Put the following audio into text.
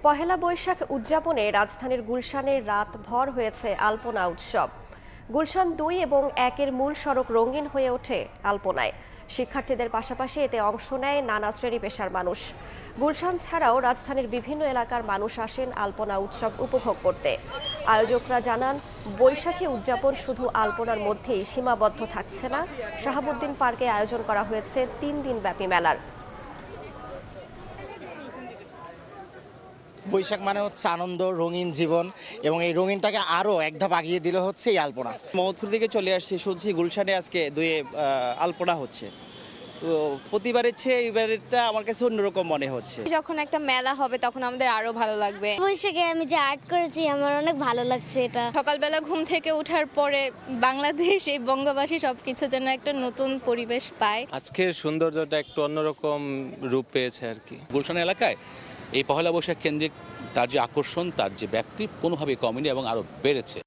পহেলা বৈশাখ উদযাপনে রাজধানীর গুলশানে রাতভর হয়েছে আলপনা উৎসব। গুলশান ২ এবং ১-এর মূল সড়ক রঙিন হয়ে ওঠে আলপনায়। শিক্ষার্থীদের পাশাপাশি এতে অংশ নেয় নানা শ্রেণী পেশার মানুষ। গুলশান ছাড়াও রাজধানীর বিভিন্ন এলাকার মানুষ আসেন আলপনা উৎসব উপভোগ করতে। আয়োজকরা জানান, বৈশাখী উদযাপন শুধু আলপনার মধ্যেই সীমাবদ্ধ থাকছে না। শাহাবুদ্দিন পার্কে আয়োজন করা হয়েছে ৩ দিনব্যাপী মেলার। বৈশাখ মানে হচ্ছে আনন্দ, রঙিন জীবন, এবং এই রঙিনটাকে আরো এক ধাপ আগিয়ে দিলে হচ্ছে এই আলপনা। মোহাম্মদপুর থেকে চলে আসছি, শুনছি গুলশানে আজকে দুয়ে আলপনা হচ্ছে। তো প্রতিবারের চেয়ে এইবারেরটা আমার কাছে অন্যরকম মনে হচ্ছে। যখন একটা মেলা হবে তখন আমাদের আরো ভালো লাগবে। বৈশাখে আমি যে আর্ট করেছি আমার অনেক ভালো লাগছে। এটা সকালবেলা ঘুম থেকে ওঠার পরে বাংলাদেশ এই বঙ্গবাসী সবকিছু যেন একটা নতুন পরিবেশ পায়। আজকের সৌন্দর্যটা একটু অন্যরকম রূপ পেয়েছে আর কি। গুলশান এলাকায় এই পহেলা বৈশাখ কেন্দ্রিক তার যে আকর্ষণ, তার যে ব্যাপ্তি কোনোভাবেই কমেনি এবং আরও বেড়েছে।